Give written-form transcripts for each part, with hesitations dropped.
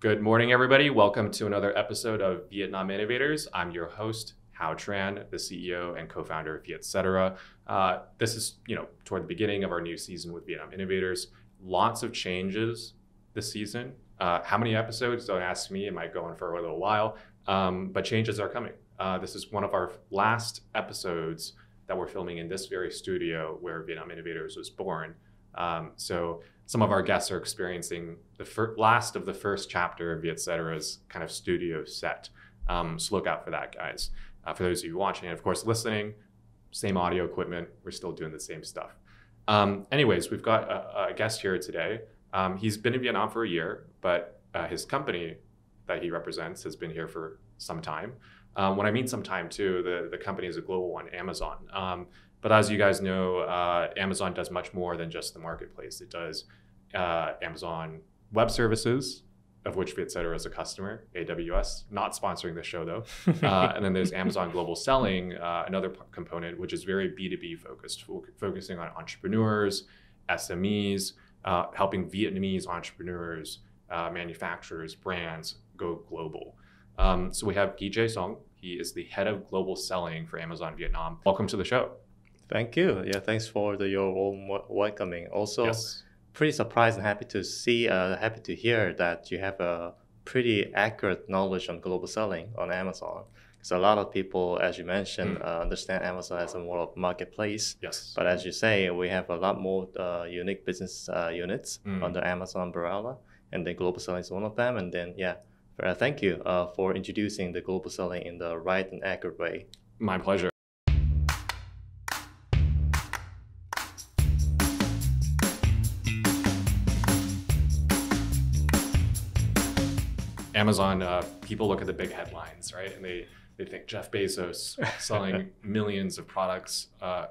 Good morning, everybody. Welcome to another episode of Vietnam Innovators. I'm your host, Hao Tran, the CEO and co-founder of Vietcetera. This is, toward the beginning of our new season with Vietnam Innovators. Lots of changes this season. How many episodes? Don't ask me. It might go on for a little while, but changes are coming. This is one of our last episodes that we're filming in this very studio where Vietnam Innovators was born. So some of our guests are experiencing the last of the first chapter of Vietcetera's kind of studio set. So look out for that, guys. For those of you watching and of course listening, same audio equipment, we're still doing the same stuff. Anyways, we've got a guest here today. He's been in Vietnam for a year, but his company that he represents has been here for some time. When I mean some time too, the company is a global one, Amazon. But as you guys know, Amazon does much more than just the marketplace. It does Amazon Web Services, of which Vietcetera is a customer, AWS, not sponsoring the show though. And then there's Amazon Global Selling, another component, which is very B2B focused, focusing on entrepreneurs, SMEs, helping Vietnamese entrepreneurs, manufacturers, brands go global. So we have Gijae Seong. He is the head of global selling for Amazon Vietnam. Welcome to the show. Thank you. Yeah, thanks for your warm welcoming. Also, yes. Pretty surprised and happy to hear that you have a pretty accurate knowledge on global selling on Amazon. Because a lot of people, as you mentioned, understand Amazon as a more of marketplace. Yes. But as you say, we have a lot more unique business units under Amazon umbrella, and then global selling is one of them. And then, thank you for introducing the global selling in the right and accurate way. My pleasure. Amazon, people look at the big headlines, right? And they think Jeff Bezos selling millions of products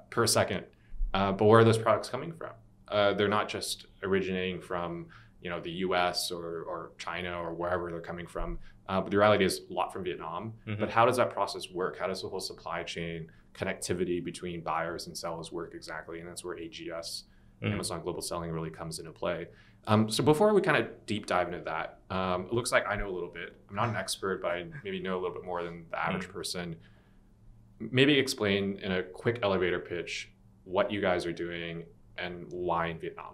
per second. But where are those products coming from? They're not just originating from the US or China or wherever they're coming from. But the reality is a lot from Vietnam. But how does that process work? How does the whole supply chain connectivity between buyers and sellers work exactly? And that's where AGS, Amazon Global Selling, really comes into play. So before we kind of deep dive into that, it looks like I know a little bit. I'm not an expert, but I maybe know a little bit more than the average person. Maybe explain in a quick elevator pitch what you guys are doing and why in Vietnam.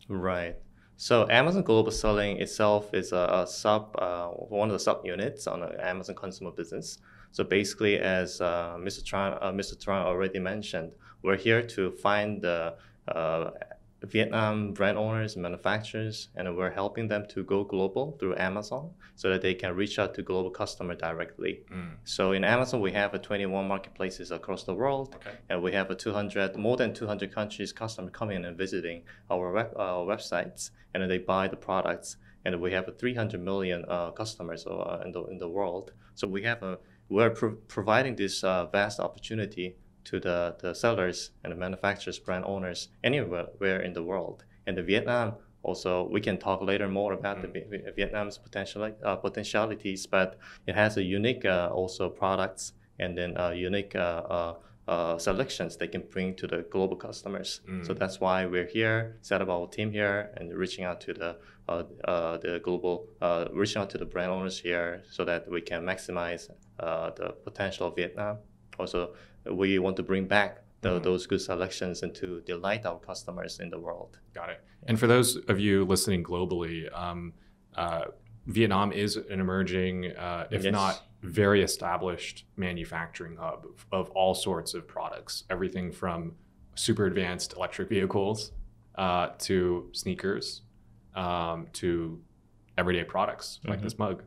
Right. So Amazon Global Selling itself is one of the subunits on the Amazon consumer business. So basically, as Mr. Tran already mentioned, we're here to find the Vietnam brand owners and manufacturers, and we're helping them to go global through Amazon so that they can reach out to global customer directly. So in Amazon, we have 21 marketplaces across the world, and we have more than 200 countries customer coming and visiting our websites, and then they buy the products. And we have 300 million customers in the world. So we're providing this vast opportunity to the sellers and the manufacturers, brand owners, anywhere in the world. And the Vietnam, also, we can talk later more about the Vietnam's potentialities, but it has a unique also products and then unique selections they can bring to the global customers. So that's why we're here, set up our team here, and reaching out to the global, reaching out to the brand owners here so that we can maximize the potential of Vietnam. Also, we want to bring back those good selections and to delight our customers in the world. Got it. And for those of you listening globally, Vietnam is an emerging, if not very established manufacturing hub of all sorts of products, everything from super advanced electric vehicles to sneakers to everyday products like this mug.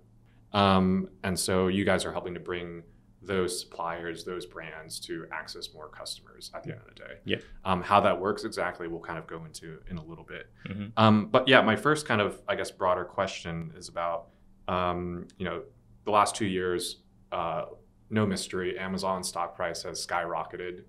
And so you guys are helping to bring those suppliers, those brands to access more customers at the end of the day. How that works exactly, we'll kind of go into in a little bit. But yeah, my first kind of, I guess, broader question is about, the last 2 years, no mystery, Amazon's stock price has skyrocketed,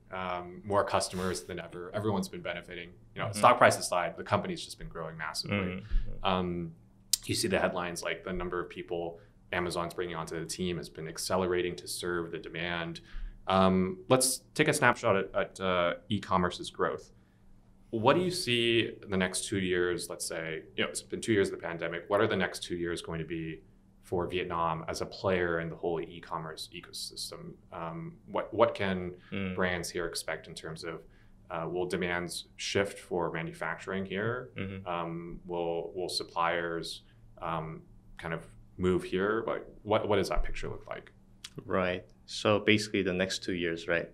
more customers than ever. Everyone's been benefiting. Stock price aside, the company's just been growing massively. You see the headlines like the number of people Amazon's bringing onto the team has been accelerating to serve the demand. Let's take a snapshot at e-commerce's growth. What do you see the next 2 years? Let's say, it's been 2 years of the pandemic. What are the next 2 years going to be for Vietnam as a player in the whole e-commerce ecosystem? What can brands here expect in terms of will demands shift for manufacturing here? Will suppliers kind of move here? Like, what does that picture look like? Right. So basically, the next 2 years, right?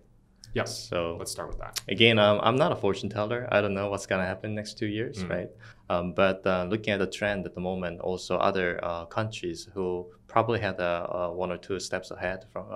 Yes. So let's start with that. Again, I'm not a fortune teller. I don't know what's gonna happen next 2 years, right? But looking at the trend at the moment, also other countries who probably had one or two steps ahead from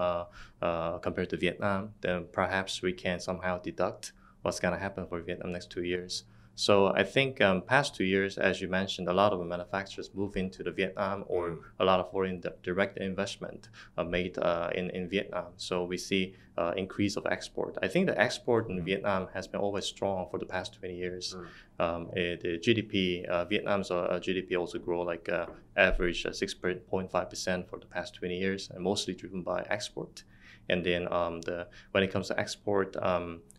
compared to Vietnam, then perhaps we can somehow deduct what's gonna happen for Vietnam next 2 years. So I think past 2 years, as you mentioned, a lot of manufacturers move into the Vietnam, or a lot of foreign direct investment made in Vietnam. So we see increase of export. I think the export in Vietnam has been always strong for the past 20 years. The GDP, Vietnam's GDP also grow like average 6.5% for the past 20 years, and mostly driven by export. And then when it comes to export,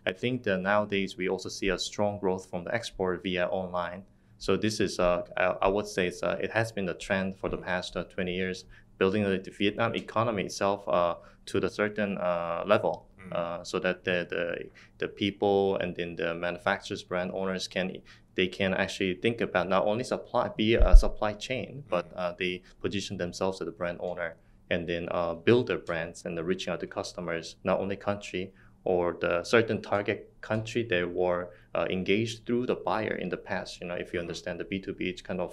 I think that nowadays we also see a strong growth from the export via online. So this is, I would say, it has been a trend for the past 20 years, building the Vietnam economy itself to the certain level, so that the people and then the manufacturers, brand owners can actually think about not only be a supply chain, but they position themselves as a brand owner, and then build their brands and reaching out to customers, not only country or the certain target country they were engaged through the buyer in the past. If you understand the B2B kind of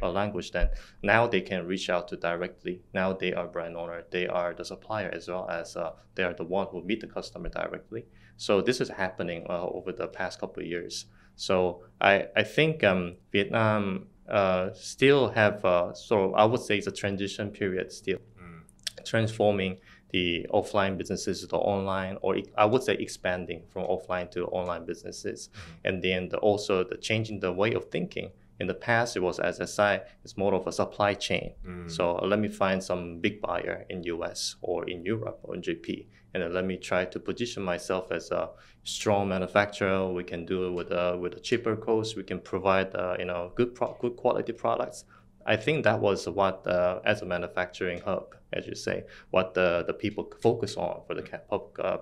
language, then now they can reach out to directly. Now they are brand owner, they are the supplier, as well as they are the one who meet the customer directly. So this is happening over the past couple of years. So I think Vietnam still have, so I would say it's a transition period still, transforming the offline businesses to online, or I would say expanding from offline to online businesses. And then also the changing the way of thinking. In the past, it was, as I said, it's more of a supply chain. So let me find some big buyer in US or in Europe or in JP, and then let me try to position myself as a strong manufacturer. We can do it with a cheaper cost. We can provide good quality products. I think that was what, as a manufacturing hub, as you say, what the people focus on for the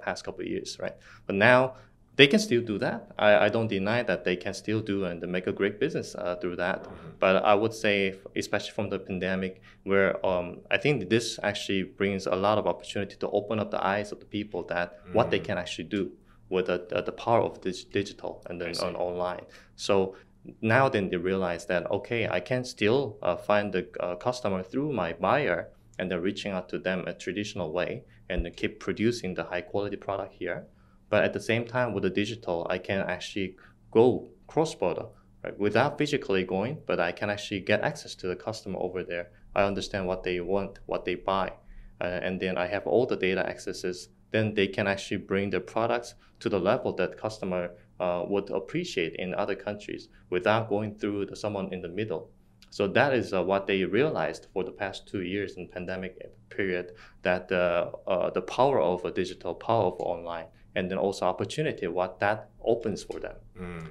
past couple of years, right? But now they can still do that. I don't deny that they can still do and make a great business through that. But I would say, especially from the pandemic, where I think this actually brings a lot of opportunity to open up the eyes of the people that what they can actually do with the power of this digital and then online. So now then they realize that, okay, I can still find the customer through my buyer, and then reaching out to them a traditional way, and then keep producing the high quality product here. But at the same time, with the digital, I can actually go cross-border, right? Without physically going, but I can actually get access to the customer over there. I understand what they want, what they buy, and then I have all the data accesses. Then they can actually bring their products to the level that customer would appreciate in other countries without going through someone in the middle. So that is what they realized for the past 2 years in pandemic period, that the power of a digital, power of online, and then also opportunity, what that opens for them.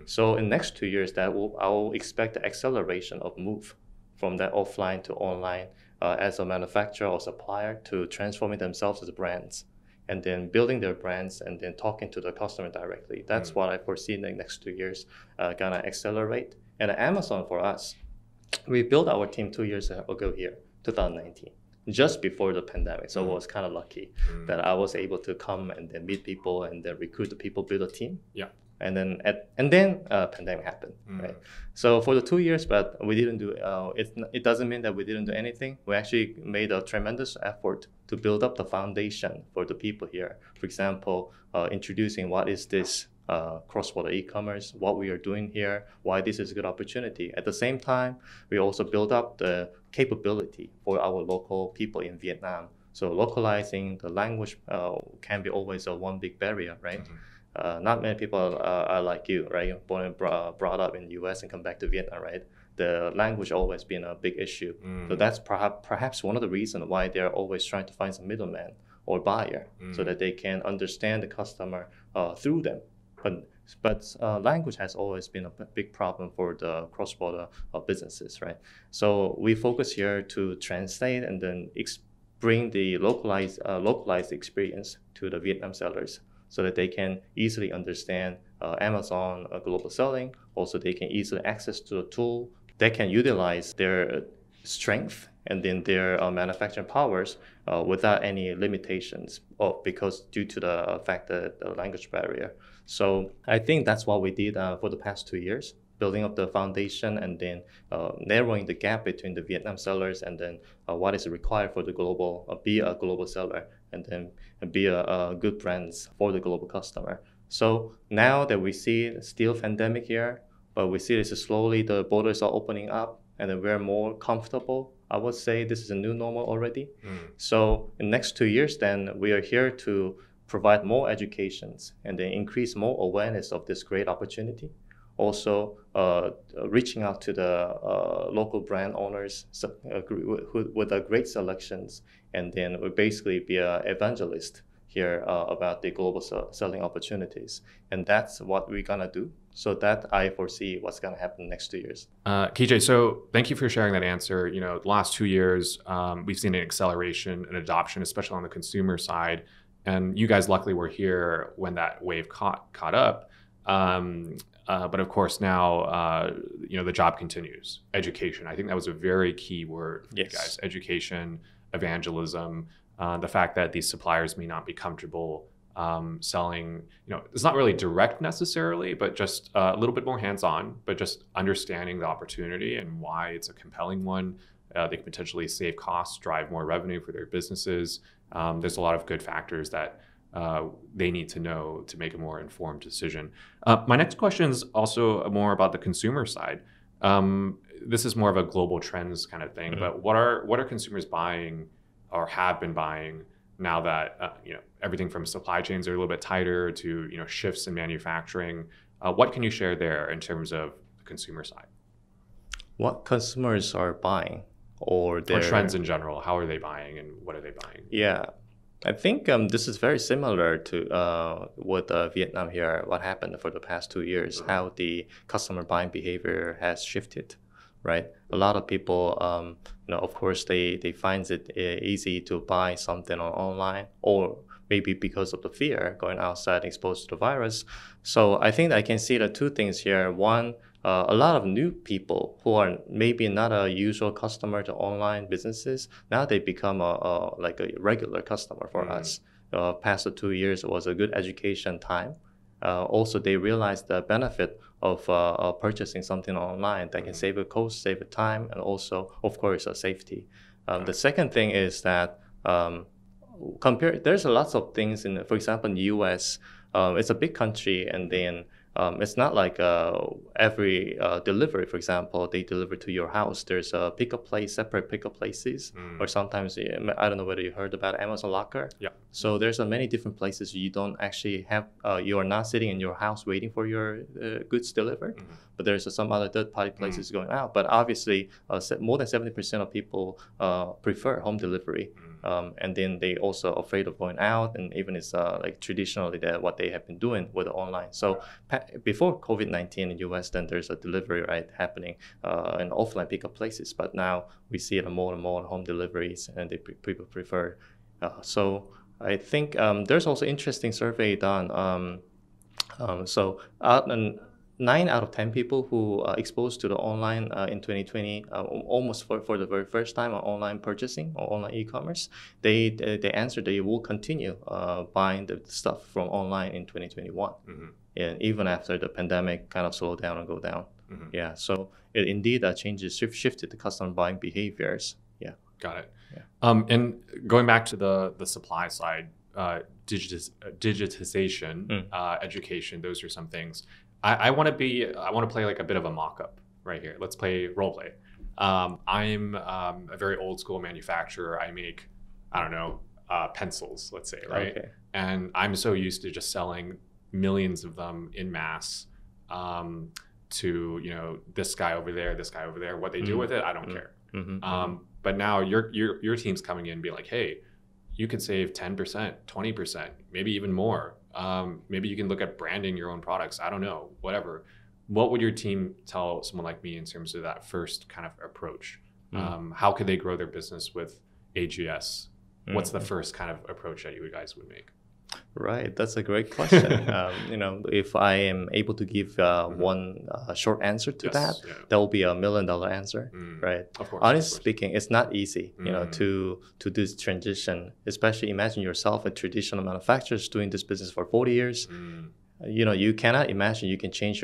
So in next 2 years, I will expect the acceleration of move from that offline to online as a manufacturer or supplier, to transforming themselves as brands, and then building their brands, and then talking to the customer directly. That's what I foresee in the next 2 years gonna accelerate. And Amazon, for us, we built our team 2 years ago here, 2019, just before the pandemic. So I was kind of lucky that I was able to come and then meet people and then recruit the people, build a team. Yeah. And then pandemic happened, right? So for the 2 years, but we didn't do it doesn't mean that we didn't do anything. We actually made a tremendous effort to build up the foundation for the people here. For example, introducing what is this cross-border e-commerce, what we are doing here, why this is a good opportunity. At the same time, we also build up the capability for our local people in Vietnam. So localizing the language can be always one big barrier, right? Not many people are like you, right? Born and brought up in the US and come back to Vietnam, right? The language always been a big issue. So that's perhaps one of the reasons why they're always trying to find some middleman or buyer, so that they can understand the customer through them. But But language has always been a big problem for the cross-border businesses, right? So we focus here to translate and then bring the localized experience to the Vietnam sellers so that they can easily understand Amazon global selling. Also, they can easily access to a tool. They can utilize their strength and then their manufacturing powers without any limitations because due to the fact that the language barrier. So I think that's what we did for the past 2 years, building up the foundation and then narrowing the gap between the Vietnam sellers and then what is required for the global, be a global seller and then be a good brands for the global customer. So now that we see still pandemic here, but we see this slowly, the borders are opening up and then we're more comfortable. I would say this is a new normal already. So in the next 2 years, then we are here to provide more educations and then increase more awareness of this great opportunity. Also, reaching out to the local brand owners with great selections, and then we basically be an evangelist here about the global selling opportunities. And that's what we're gonna do. So that I foresee what's gonna happen next 2 years. Gijae, so thank you for sharing that answer. You know, the last 2 years, we've seen an acceleration and adoption, especially on the consumer side. And you guys luckily were here when that wave caught up. But of course now, you know, the job continues. Education, I think that was a very key word for you guys. Education, evangelism, the fact that these suppliers may not be comfortable selling, you know, it's not really direct necessarily, but just a little bit more hands-on, but just understanding the opportunity and why it's a compelling one. They can potentially save costs, drive more revenue for their businesses. There's a lot of good factors that they need to know to make a more informed decision. My next question is also more about the consumer side. This is more of a global trends kind of thing, but what are consumers buying or have been buying now that you know, everything from supply chains are a little bit tighter to, you know, shifts in manufacturing? What can you share there in terms of the consumer side? What consumers are buying or trends in general? How are they buying and what are they buying? Yeah, I think this is very similar to with Vietnam here, what happened for the past 2 years, how the customer buying behavior has shifted, right? A lot of people, you know, of course, they find it easy to buy something online, or maybe because of the fear going outside exposed to the virus. So I think I can see the two things here. One, a lot of new people who are maybe not a usual customer to online businesses, now they become like a regular customer for us. Past the 2 years was a good education time. Also, they realized the benefit of purchasing something online that can save a cost, save a time, and also, of course, safety. The second thing is that there's lots of things for example, in the US, it's a big country, and then it's not like every delivery, for example, they deliver to your house. There's a pickup place, separate pickup places, or sometimes, I don't know whether you heard about Amazon Locker. Yeah. So there's many different places you don't actually have, you are not sitting in your house waiting for your goods delivered, but there's some other third-party places going out. But obviously, more than 70% of people prefer home delivery. And then they also afraid of going out, and even it's like traditionally what they have been doing with online. So before COVID-19 in the US, then there's a delivery happening in offline pickup places, but now we see it more and more home deliveries, and people prefer. So I think there's also interesting survey done. So 9 out of 10 people who are exposed to the online in 2020, almost for the very first time on online purchasing or online e-commerce, they answered they will continue buying the stuff from online in 2021, and even after the pandemic kind of slowed down and go down. Yeah, so it indeed shifted the customer buying behaviors. Yeah, got it. Yeah. And going back to the supply side, digitization, education, those are some things. I want to play like a bit of a mock-up right here. Let's play role play. I'm a very old school manufacturer. I make, I don't know, pencils, let's say, right? Okay. And I'm so used to just selling millions of them in mass to, you know, this guy over there, this guy over there. What they do with it, I don't care. But now your team's coming in and be like, hey, you could save 10%, 20%, maybe even more Maybe you can look at branding your own products. I don't know, whatever. What would your team tell someone like me in terms of that first kind of approach? How could they grow their business with AGS? What's the first kind of approach that you guys would make? Right, that's a great question. If I am able to give one short answer to that will be $1 million answer, right? Of course. Honestly speaking, it's not easy, to do this transition. Especially imagine yourself a traditional manufacturer doing this business for 40 years. You cannot imagine you can change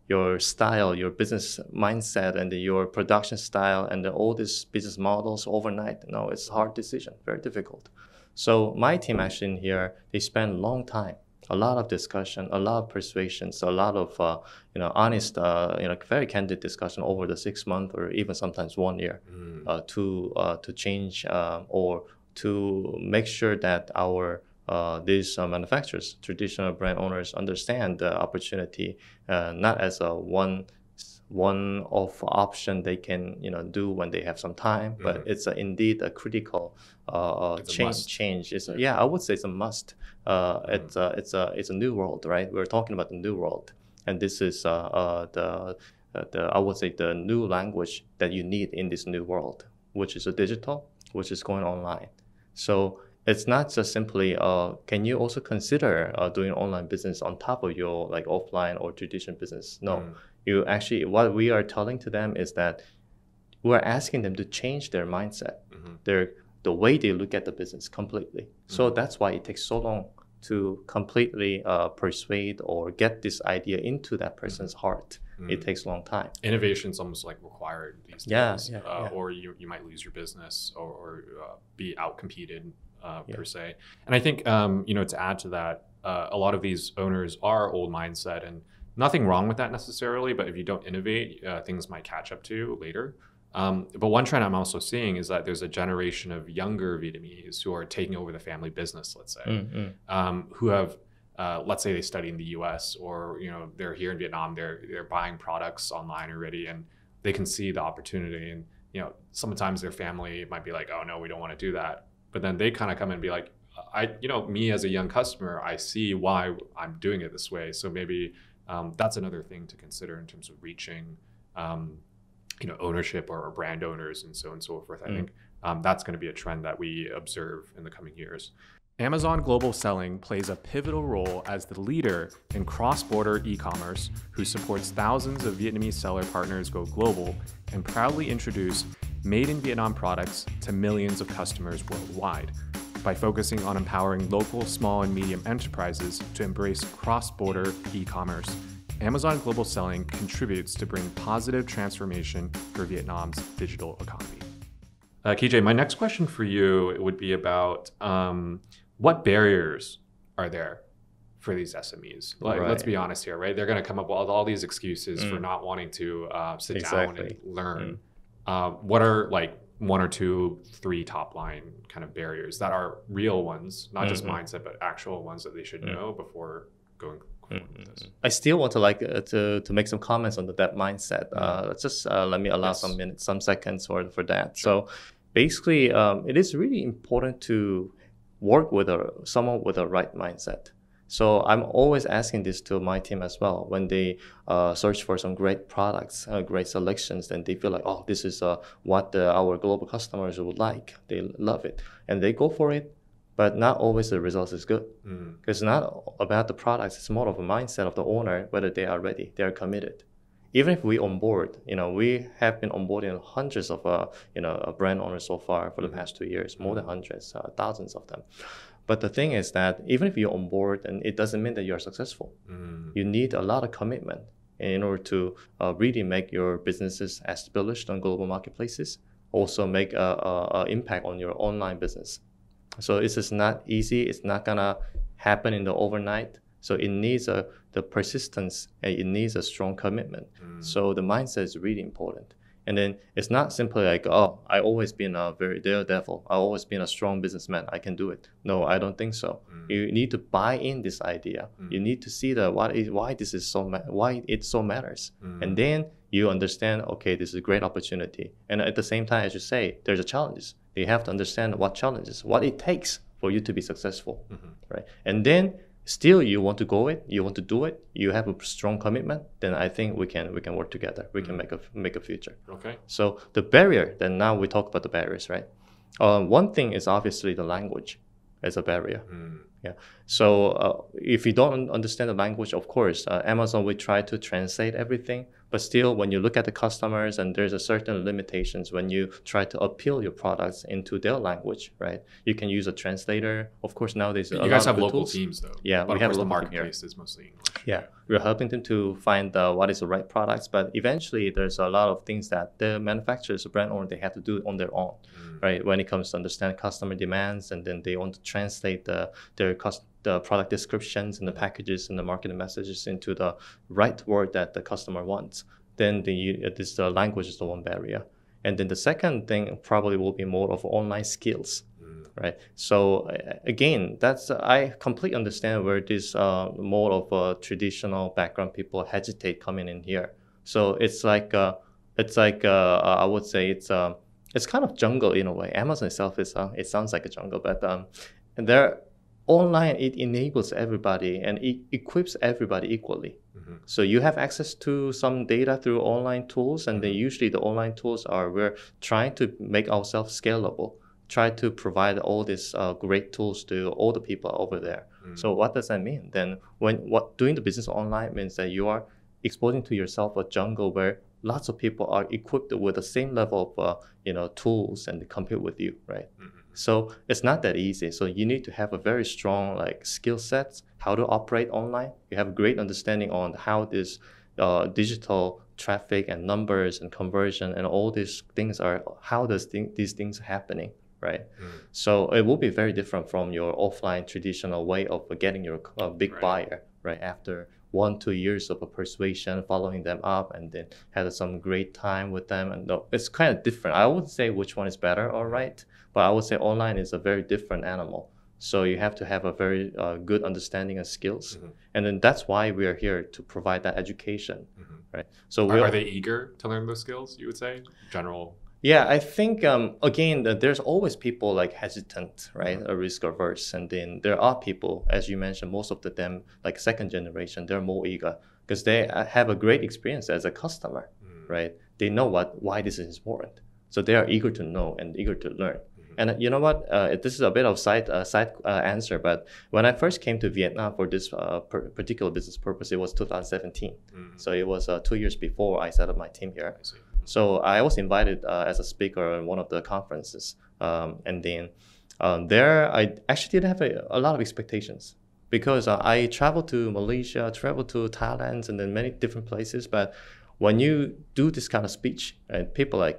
your style, your business mindset, and your production style, and all these business models overnight. No, it's a hard decision, very difficult. So my team actually in here, they spend a long time, a lot of discussion, a lot of persuasions, a lot of honest, very candid discussion over the 6 months or even sometimes 1 year to change or to make sure that our these manufacturers, traditional brand owners, understand the opportunity not as a one-off option they can do when they have some time, but it's indeed a critical change. I would say it's a must. It's a new world, right? We're talking about the new world, and this is I would say the new language that you need in this new world, which is a digital, which is going online. So it's not just simply, can you also consider doing online business on top of your offline or traditional business? No, you actually, what we are telling to them is that we're asking them to change their mindset, the way they look at the business completely. So that's why it takes so long to completely persuade or get this idea into that person's heart. It takes a long time. Innovation's almost like required these days, or you might lose your business or be outcompeted. Per se. And I think, to add to that, a lot of these owners are old mindset, and nothing wrong with that necessarily, but if you don't innovate, things might catch up to you later. But one trend I'm also seeing is that there's a generation of younger Vietnamese who are taking over the family business, let's say, who have, let's say they study in the US, or, they're here in Vietnam, they're buying products online already, and they can see the opportunity. And, sometimes their family might be like, oh no, we don't want to do that. But then they kind of come and be like, me as a young customer, I see why I'm doing it this way. So maybe that's another thing to consider in terms of reaching, ownership or brand owners and so on and so forth. I think that's going to be a trend that we observe in the coming years. Amazon Global Selling plays a pivotal role as the leader in cross-border e-commerce, who supports thousands of Vietnamese seller partners go global and proudly introduce made in Vietnam products to millions of customers worldwide. By focusing on empowering local small and medium enterprises to embrace cross-border e-commerce, Amazon Global Selling contributes to bring positive transformation for Vietnam's digital economy. Gijae, my next question for you would be about what barriers are there for these SMEs? Let's be honest here, right? They're going to come up with all these excuses for not wanting to sit down and learn. What are 1 or 2, 3 top line kind of barriers that are real ones, not just mindset, but actual ones that they should know before going forward with this? I still want to make some comments on that mindset. Just let me allow some seconds for that. Sure. So basically, it is really important to work with someone with a right mindset. So I'm always asking this to my team as well. When they search for some great products, great selections, then they feel like, oh, this is what our global customers would like. They love it. And they go for it, but not always the results is good. Because it's not about the products, it's more of a mindset of the owner, whether they are ready, they are committed. Even if we onboard, we have been onboarding hundreds of brand owners so far for the past 2 years, more than hundreds, thousands of them. But the thing is that even if you're on board, and it doesn't mean that you're successful. You need a lot of commitment in order to really make your businesses established on global marketplaces, also make an impact on your online business. So it's just not easy. It's not gonna happen in the overnight. So it needs the persistence, and it needs a strong commitment. So the mindset is really important. And then it's not simply like, oh, I always been a very daredevil. I always been a strong businessman. I can do it. No, I don't think so. You need to buy in this idea. You need to see why it so matters. And then you understand, okay, this is a great opportunity. And at the same time, as you say, there's a challenges. You have to understand what challenges, what it takes for you to be successful, right? And then still you want to go it, you want to do it, you have a strong commitment, then I think we can work together. We can make a future. Okay. So the barrier, then now we talk about the barriers, right? One thing is obviously the language as a barrier. Yeah. So if you don't understand the language, of course, Amazon will try to translate everything. But still, when you look at the customers, and there's a certain limitations when you try to appeal your products into their language, right? You can use a translator. Of course, nowadays you guys have local teams, though. Yeah, but we have the local marketplace is mostly English. Yeah, we're helping them to find what is the right products. But eventually, there's a lot of things that the manufacturers, the brand owner, they have to do on their own, right? When it comes to understand customer demands, and then they want to translate the product descriptions and the packages and the marketing messages into the right word that the customer wants. Then the language is the one barrier. And then the second thing probably will be more of online skills, right? So again, I completely understand where this more of a traditional background people hesitate coming in here. So it's like I would say it's kind of jungle in a way. Amazon itself is it sounds like a jungle, but and there. Online, it enables everybody and it equips everybody equally. So you have access to some data through online tools, and then usually the online tools we're trying to make ourselves scalable, try to provide all these great tools to all the people over there. So what does that mean? Then doing the business online means that you are exposing to yourself a jungle where lots of people are equipped with the same level of tools and compete with you, right? So it's not that easy. So you need to have a very strong skill sets, how to operate online. You have a great understanding on how this digital traffic and numbers and conversion and all these things how does these things happening, right? So it will be very different from your offline traditional way of getting your big buyer, right? After 1-2 years of a persuasion, following them up, and then had some great time with them. And it's kind of different. I wouldn't say which one is better or right, but I would say online is a very different animal. So you have to have a very good understanding and skills. And then that's why we are here to provide that education, right? So are they eager to learn those skills, you would say? General. Yeah, I think, again, there's always people hesitant, right? Or risk averse. And then there are people, as you mentioned, most of them, second generation, they're more eager because they have a great experience as a customer, right? They know why this is important. So they are eager to know and eager to learn. And you know what? This is a bit of side answer, but when I first came to Vietnam for this particular business purpose, it was 2017. So it was 2 years before I set up my team here. So I was invited as a speaker in one of the conferences. And then there, I actually didn't have a lot of expectations because I traveled to Malaysia, traveled to Thailand, and then many different places. But when you do this kind of speech, and people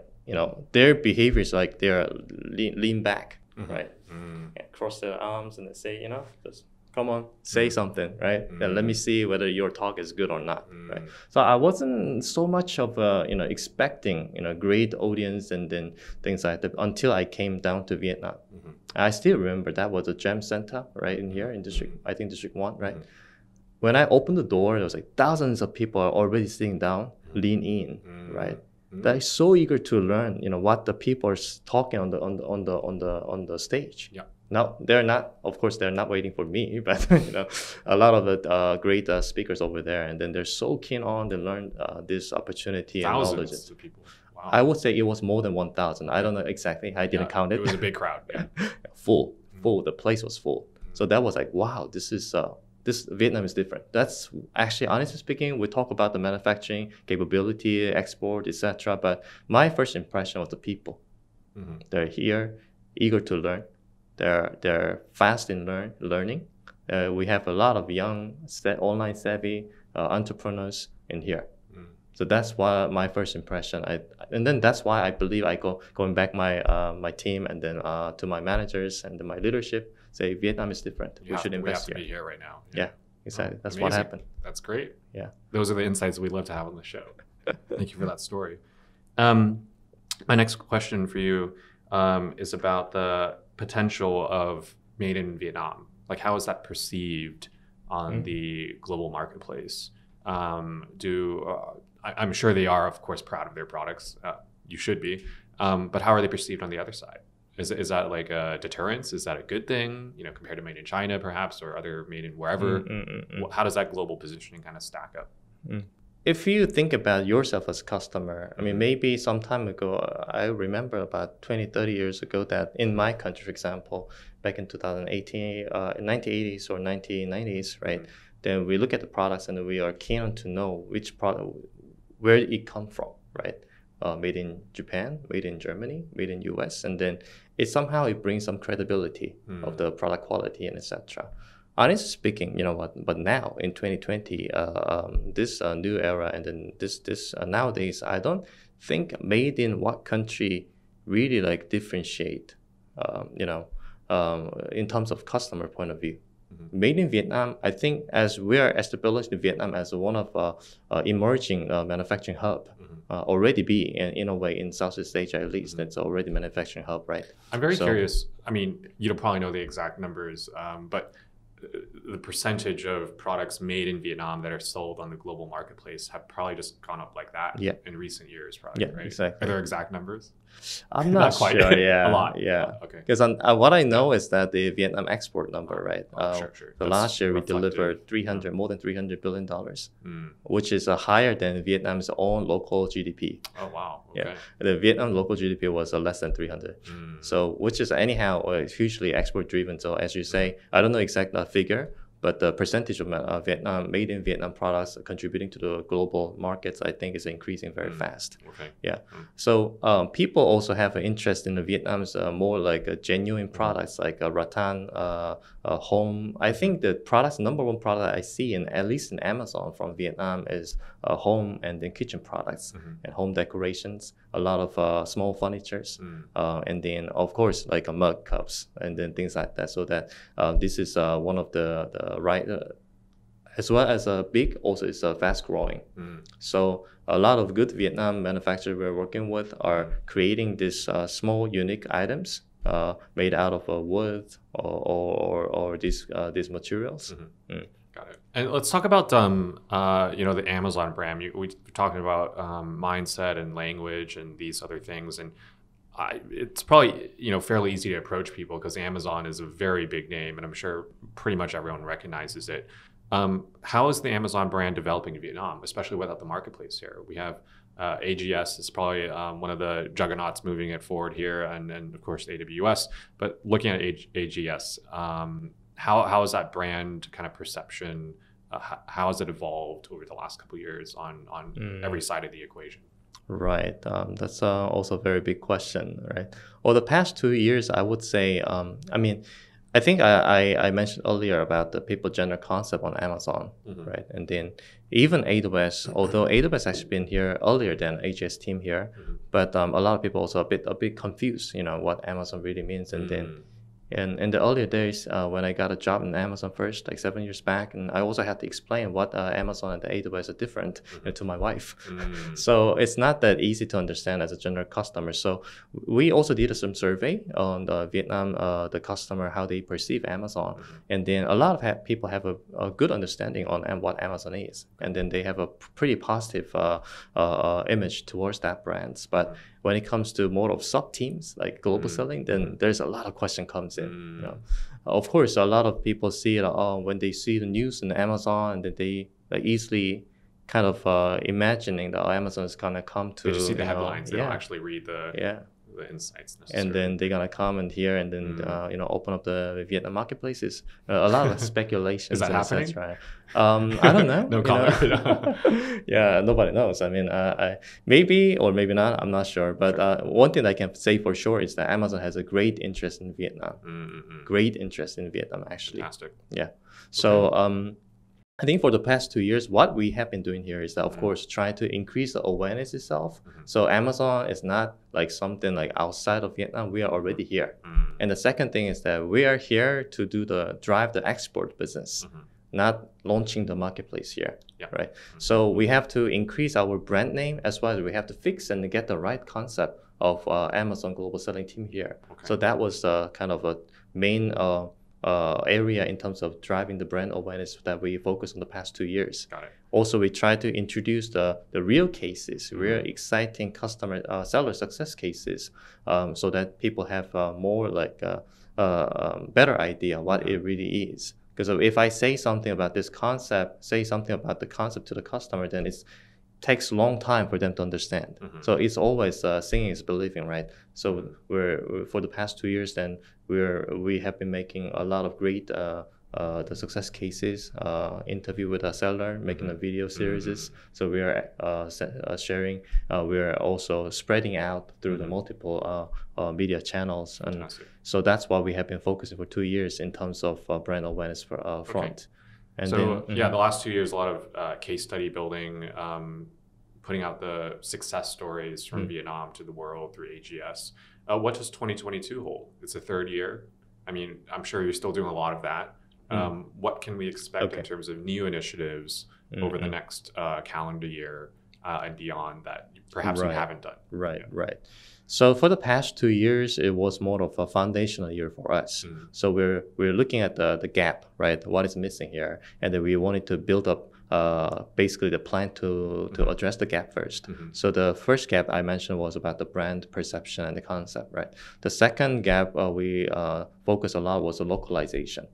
their behavior is they're lean back, right? And cross their arms and they say, just come on, say something, right? And let me see whether your talk is good or not, right? So I wasn't so much of expecting great audience and then things like that until I came down to Vietnam. I still remember that was a Gem Center right in here in District 1, right? When I opened the door, there was thousands of people are already sitting down, lean in, right? They're so eager to learn, what the people are talking on the stage. Yeah. Now they're not, of course, they're not waiting for me, but a lot of the great speakers over there, and then they're so keen on to learn this opportunity and knowledge. Thousands of people. Wow. I would say it was more than 1,000. I don't know exactly. I didn't count it. It was a big crowd. Yeah. Full. The place was full. So that was wow. This Vietnam is different. That's actually, honestly speaking, we talk about the manufacturing capability, export, etc. But my first impression was the people. They're here, eager to learn. They're fast in learning. We have a lot of young, online savvy entrepreneurs in here. So that's why my first impression. And then that's why I believe going back my team and then to my managers and then my leadership. Say Vietnam is different. We should invest here. We have to be here right now. Yeah, exactly. That's amazing. What happened. That's great. Yeah. Those are the insights we love to have on the show. Thank you for that story. My next question for you is about the potential of made in Vietnam. How is that perceived on the global marketplace? I'm sure they are, of course, proud of their products. You should be. But how are they perceived on the other side? Is that like a deterrence? Is that a good thing, compared to made in China perhaps, or other made in wherever? How does that global positioning kind of stack up? If you think about yourself as a customer, I mean, maybe some time ago, I remember about 20, 30 years ago that in my country, for example, back in 2018, 1980s or 1990s, right? Then we look at the products and we are keen on to know which product, where it come from, right? Made in Japan, made in Germany, made in US, and then it brings some credibility of the product quality and etc. Honestly speaking, but now in 2020, this new era, and then this nowadays, I don't think made in what country really like differentiate, in terms of customer point of view. Made in Vietnam, I think, as we are established in Vietnam as one of emerging manufacturing hub, already be in a way in Southeast Asia at least, that's already manufacturing hub, right? I'm very curious. I mean, you don't probably know the exact numbers, but the percentage of products made in Vietnam that are sold on the global marketplace have probably just gone up like that in recent years, probably, right? Exactly. Are there exact numbers? I'm not quite. Sure. Yeah, a lot. Yeah. Okay. Because what I know is that the Vietnam export number, right? Sure. The last year we delivered more than $300 billion, which is higher than Vietnam's own local GDP. Oh wow. Okay. Yeah, the Vietnam local GDP was less than 300. So which is anyhow hugely export driven. So as you say, I don't know exact figure, but the percentage of made in Vietnam products contributing to the global markets, I think, is increasing very fast. Okay. Yeah. So people also have an interest in the Vietnam's more like genuine products like rattan, home. I think the number one product I see at least in Amazon from Vietnam is home and then kitchen products and home decorations. A lot of small furnitures, and then of course like mug cups and then things like that. So that this is one of the right, as well as big, also is fast growing. So a lot of good Vietnam manufacturers we're working with are creating these small unique items made out of wood or these materials. Got it. And let's talk about the Amazon brand. We're talking about mindset and language and these other things, and it's probably fairly easy to approach people because Amazon is a very big name, and I'm sure pretty much everyone recognizes it. How is the Amazon brand developing in Vietnam, especially without the marketplace here? We have AGS is probably one of the juggernauts moving it forward here, and of course AWS. But looking at AGS, how is that brand kind of perception? How has it evolved over the last couple of years on every side of the equation? Right. That's also a very big question, right? Well, the past 2 years, I would say, I think I mentioned earlier about the people general concept on Amazon, right? And then even AWS, although AWS has been here earlier than AGS team here, but a lot of people also a bit confused, what Amazon really means. And then in the earlier days, when I got a job in Amazon first, like 7 years back, and I also had to explain what Amazon and the AWS are different to my wife. So it's not that easy to understand as a general customer. So we also did some survey on the Vietnam, the customer, how they perceive Amazon. And then a lot of people have a good understanding on what Amazon is. And then they have a pretty positive image towards that brand. But when it comes to more of sub-teams like global selling, then there's a lot of question comes in. Of course, a lot of people see it when they see the news in Amazon, and then they easily kind of imagining that Amazon is gonna come to. They just see the headlines. They don't actually read the insights necessarily. And then they're gonna come in here and then open up the Vietnam marketplaces. A lot of speculation. Is that happening? Right? I don't know. No comment. Yeah, nobody knows. I mean, I maybe or maybe not. I'm not sure. But one thing I can say for sure is that Amazon has a great interest in Vietnam. Great interest in Vietnam, actually. Fantastic. Yeah. So I think for the past 2 years, what we have been doing here is that, of course, trying to increase the awareness itself. So Amazon is not like something like outside of Vietnam. We are already here. And the second thing is that we are here to drive the export business, not launching the marketplace here, right? So we have to increase our brand name, as well as we have to fix and get the right concept of Amazon global selling team here. So that was kind of a main area in terms of driving the brand awareness that we focused on the past 2 years. Got it. Also, we try to introduce the real cases, real exciting customer seller success cases, so that people have more like better idea what it really is. Because if I say something about this concept, say something about the concept to the customer, then it takes a long time for them to understand. So it's always seeing is believing, right? So we're for the past 2 years, then we have been making a lot of great the success cases, interview with a seller, making a video series. So we are sharing. We are also spreading out through the multiple media channels, and so that's what we have been focusing for 2 years in terms of brand awareness for front. And so then, yeah, the last 2 years, a lot of case study building, putting out the success stories from Vietnam to the world through AGS. What does 2022 hold? It's the third year. I mean, I'm sure you're still doing a lot of that. What can we expect in terms of new initiatives over the next calendar year and beyond that perhaps we haven't done? Right. So for the past 2 years, it was more of a foundational year for us. So we're looking at the gap, right? What is missing here, and then we wanted to build up basically the plan to address the gap first. So the first gap I mentioned was about the brand perception and the concept, right? The second gap we focused a lot was the localization.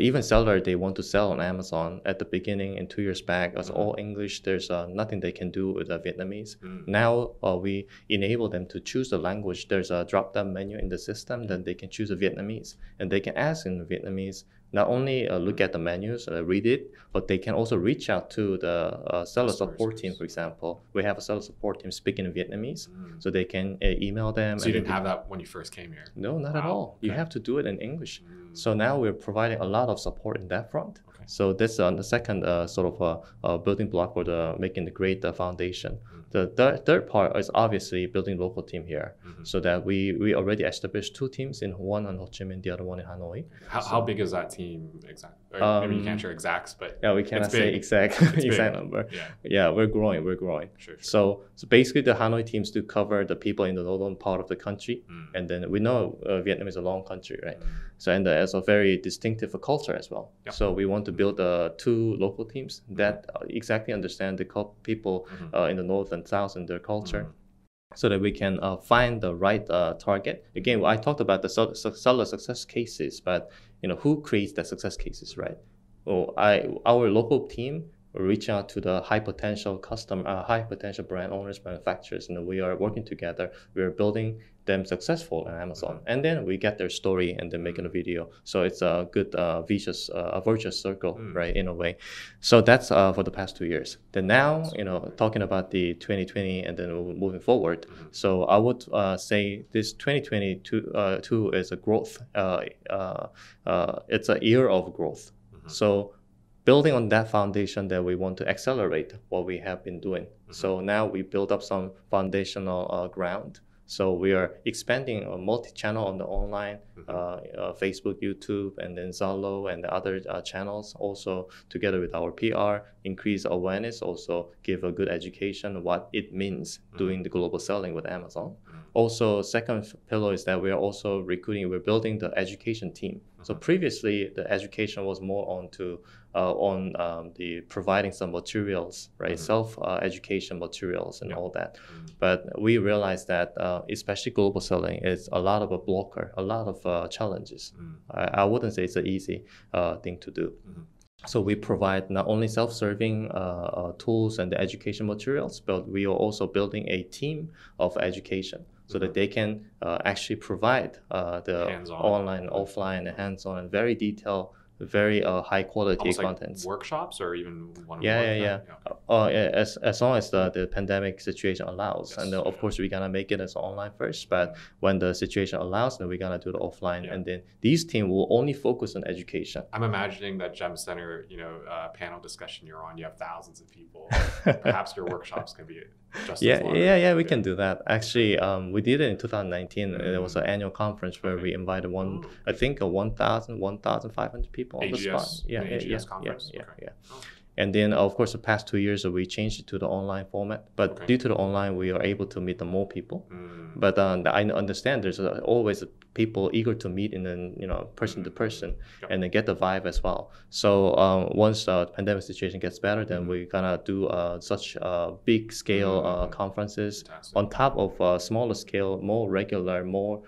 Even seller, they want to sell on Amazon at the beginning, and 2 years back, it's all English. There's nothing they can do with Vietnamese. Now we enable them to choose the language. There's a drop-down menu in the system, then they can choose a Vietnamese, and they can ask in Vietnamese. Not only look at the menus, read it, but they can also reach out to the seller support team, for example. We have a seller support team speaking in Vietnamese, so they can email them. So you didn't have that when you first came here? No, not at all. You have to do it in English. So now we're providing a lot of support in that front. So that's the second sort of building block for making the great foundation. The third part is obviously building local team here, so that we already established 2 teams, one in Ho Chi Minh, the other one in Hanoi. How big is that team exactly? Maybe you can't share exacts, but yeah, we cannot say exact number. Yeah, we're growing. Sure. So basically the Hanoi teams do cover the people in the northern part of the country, and then we know Vietnam is a long country, right? So and it's a very distinctive culture as well. So we want to build 2 local teams that exactly understand the people in the north and south and their culture, so that we can find the right target. Again, I talked about the seller success cases, but who creates the success cases, right? Well, our local team will reach out to the high potential high potential brand owners, manufacturers, and we are working together. We are building them successful on Amazon, and then we get their story and then making a video. So it's a good virtuous circle, right, in a way. So that's for the past 2 years. Then now, talking about the 2020 and then moving forward. So I would say this 2022 is a growth. It's a year of growth. So building on that foundation, that we want to accelerate what we have been doing. So now we build up some foundational ground. So we are expanding a multi-channel on the online, Facebook, YouTube, and then Zalo and the other channels. Also, together with our PR, increase awareness, also give a good education what it means doing the global selling with Amazon. Also, second pillar is that we are also recruiting, we're building the education team. So previously, the education was more on the providing some materials, right? Self-education materials and all that. But we realized that especially global selling is a lot of a blocker, a lot of challenges. I wouldn't say it's an easy thing to do. So we provide not only self-serving tools and the education materials, but we are also building a team of education, so that they can actually provide the hands-on, online, offline, and hands-on, and very detailed, very high quality contents. Like workshops or even one-on-one? As long as the pandemic situation allows. And then of course we're gonna make it as online first, but when the situation allows, then we're gonna do the offline. And then these teams will only focus on education. I'm imagining that Gem Center, panel discussion you're on, you have thousands of people. Perhaps your workshops can be just as long. We can do that. Actually, we did it in 2019. There was an annual conference where we invited 1,500 people on the spot. AGS conference? And then, of course, the past 2 years, we changed it to the online format. But due to the online, we are able to meet more people. But I understand there's always people eager to meet in person to person and then get the vibe as well. So once the pandemic situation gets better, then we're gonna do such big scale conferences. Fantastic. On top of smaller scale, more regular, more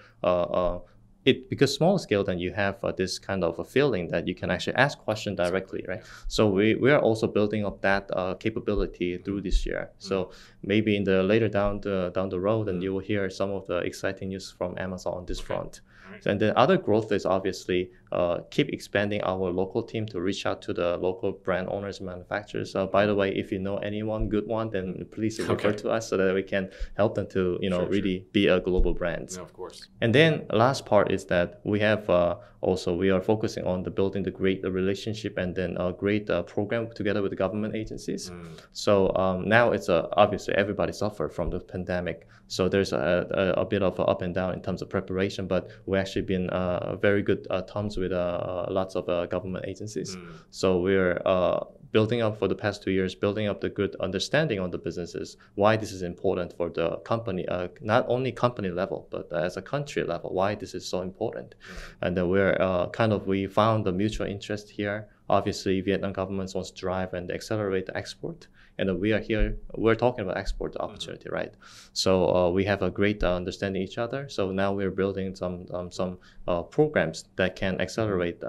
because smaller scale, then you have this kind of a feeling that you can actually ask questions directly, right? So we are also building up that capability through this year. So maybe in the later down the road, and you will hear some of the exciting news from Amazon on this front. And the other growth is obviously keep expanding our local team to reach out to the local brand owners and manufacturers. By the way, if you know anyone good one, then please refer to us so that we can help them to really be a global brand. Yeah, of course. And then last part is that we have we are focusing on building the great relationship and then a great program together with the government agencies. So now it's obviously everybody suffered from the pandemic. So there's a bit of up and down in terms of preparation, but we actually been very good terms with lots of government agencies. So we're building up for the past 2 years, building up the good understanding on the businesses, why this is important for the company, not only company level, but as a country level, why this is so important. And then we found the mutual interest here. Obviously, Vietnam government wants to drive and accelerate the export. And we're talking about export opportunity, right? So we have a great understanding each other. So now we're building some programs that can accelerate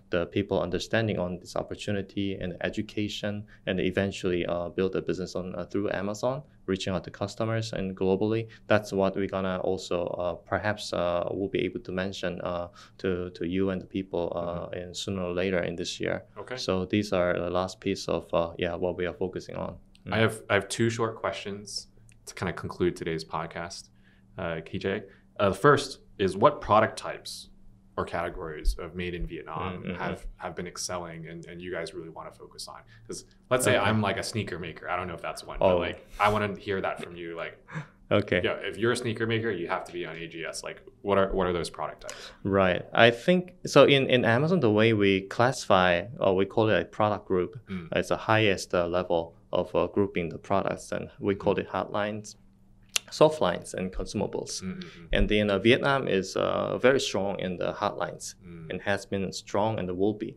the people understanding on this opportunity and education, and eventually build a business through Amazon, reaching out to customers and globally. That's what we're gonna also perhaps we'll be able to mention to you and the people in sooner or later in this year. Okay. So these are the last piece of what we are focusing on. I have two short questions to kind of conclude today's podcast, Gijae. The first is, what product types or categories of made in Vietnam have been excelling and you guys really want to focus on? Because let's say I'm like a sneaker maker. I don't know if that's one, but like I want to hear that from you. Like, if you're a sneaker maker, you have to be on AGS. Like, what are those product types? Right. I think so. In Amazon, the way we classify, or we call it a product group, it's the highest level of grouping the products, and we call it hard lines, soft lines, and consumables. And then Vietnam is very strong in the hard lines and has been strong and will be.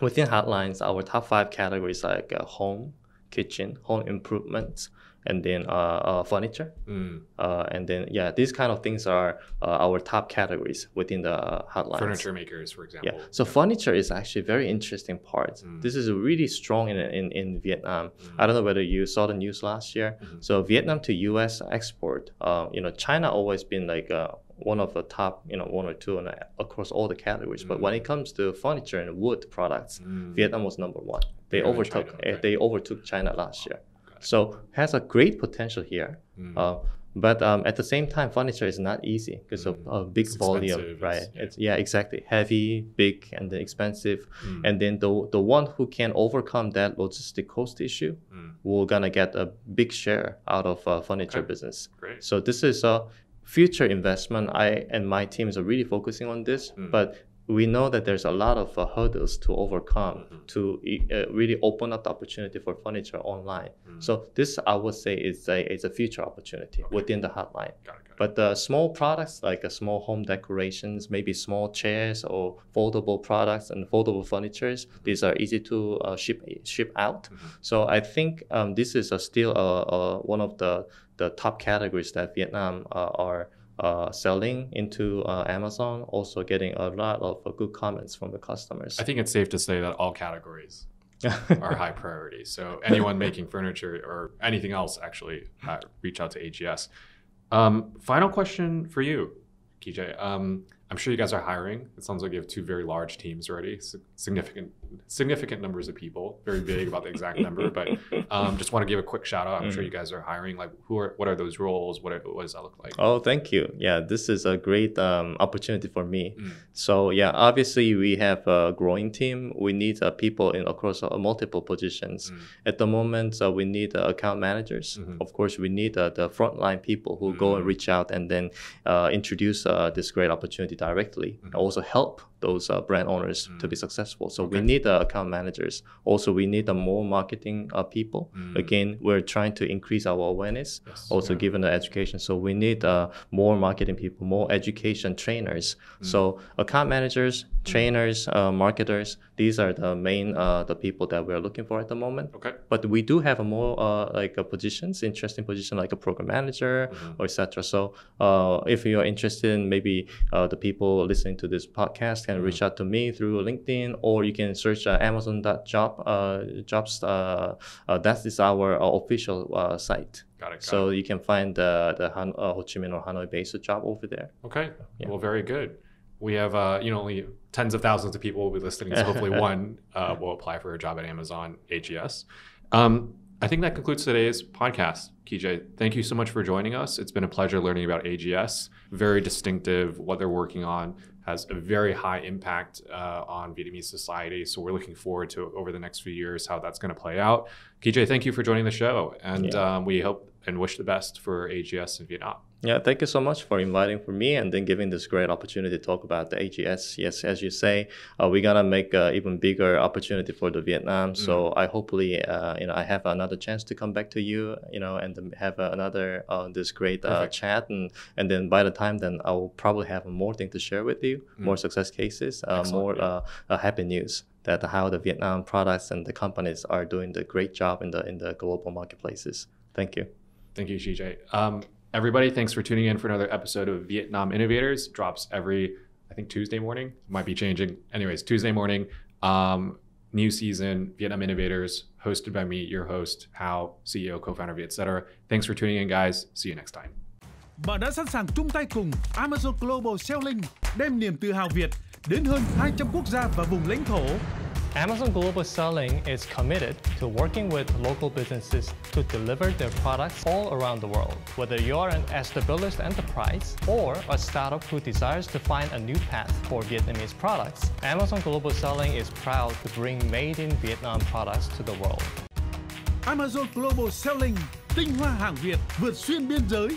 Within hard lines, our top 5 categories like home, kitchen, home improvements, and then furniture. And then, these kind of things are our top categories within the hard lines. Furniture makers, for example. Yeah. So furniture is actually a very interesting part. This is really strong in Vietnam. I don't know whether you saw the news last year. So Vietnam to US export, China always been like one of the top, 1 or 2 across all the categories. But when it comes to furniture and wood products, Vietnam was number 1. They overtook China last year. So has a great potential here. But at the same time, furniture is not easy because of big volume, right? It's exactly. Heavy, big, and then expensive. And then the one who can overcome that logistic cost issue will gonna get a big share out of furniture business. Great. So this is a future investment. I and my teams are really focusing on this, but we know that there's a lot of hurdles to overcome to really open up the opportunity for furniture online. So this, I would say, is a future opportunity within the hotline. Got it. But the small products like small home decorations, maybe small chairs or foldable products and foldable furnitures, these are easy to ship out. So I think this is still one of the top categories that Vietnam are selling into Amazon, also getting a lot of good comments from the customers. I think it's safe to say that all categories are high priority. So anyone making furniture or anything else, actually reach out to AGS. Final question for you, Gijae. I'm sure you guys are hiring. It sounds like you have 2 very large teams already, significant numbers of people. Very big about the exact number, but just want to give a quick shout out. I'm sure you guys are hiring. Like, what are those roles? What does that look like? Oh, thank you. Yeah, this is a great opportunity for me. So obviously we have a growing team. We need people across multiple positions. At the moment, we need account managers. Of course, we need the frontline people who go and reach out and then introduce this great opportunity directly. Also help those brand owners to be successful. So we need account managers. Also, we need more marketing people. Again, we're trying to increase our awareness, also given the education. So we need more marketing people, more education trainers. So account managers, trainers, marketers, these are the main the people that we're looking for at the moment. Okay. But we do have a more positions, interesting position like a program manager or etc. So if you're interested in maybe the people listening to this podcast can reach out to me through LinkedIn, or you can search Amazon.jobs. That is our official site. Got it. So you can find the Ho Chi Minh or Hanoi-based job over there. Okay. Yeah. Well, very good. We have only tens of thousands of people will be listening, so hopefully one will apply for a job at Amazon AGS. I think that concludes today's podcast. Gijae, thank you so much for joining us. It's been a pleasure learning about AGS. Very distinctive. What they're working on has a very high impact on Vietnamese society. So we're looking forward to over the next few years how that's going to play out. Gijae, thank you for joining the show, and we hope and wish the best for AGS in Vietnam. Yeah, thank you so much for inviting for me and then giving this great opportunity to talk about the AGS. Yes, as you say, we're gonna make an even bigger opportunity for the Vietnam. So I hopefully, I have another chance to come back to you, and then have another this great chat, and then by the time then I will probably have more things to share with you, more success cases, more happy news that how the Vietnam products and the companies are doing the great job in the global marketplaces. Thank you. Thank you, Gijae. Everybody, thanks for tuning in for another episode of Vietnam Innovators. Drops every, I think, Tuesday morning. Might be changing. Anyways, Tuesday morning. New season, Vietnam Innovators, hosted by me, your host, Hao, CEO, co-founder of Vietcetera. Thanks for tuning in, guys. See you next time. Bạn đã sẵn sàng chung tay cùng Amazon Global Selling đem niềm tự hào Việt đến hơn 200 quốc gia và vùng lãnh thổ. Amazon Global Selling is committed to working with local businesses to deliver their products all around the world. Whether you're an established enterprise or a startup who desires to find a new path for Vietnamese products, Amazon Global Selling is proud to bring made in Vietnam products to the world. Amazon Global Selling, tinh hoa hàng Việt vượt xuyên biên giới.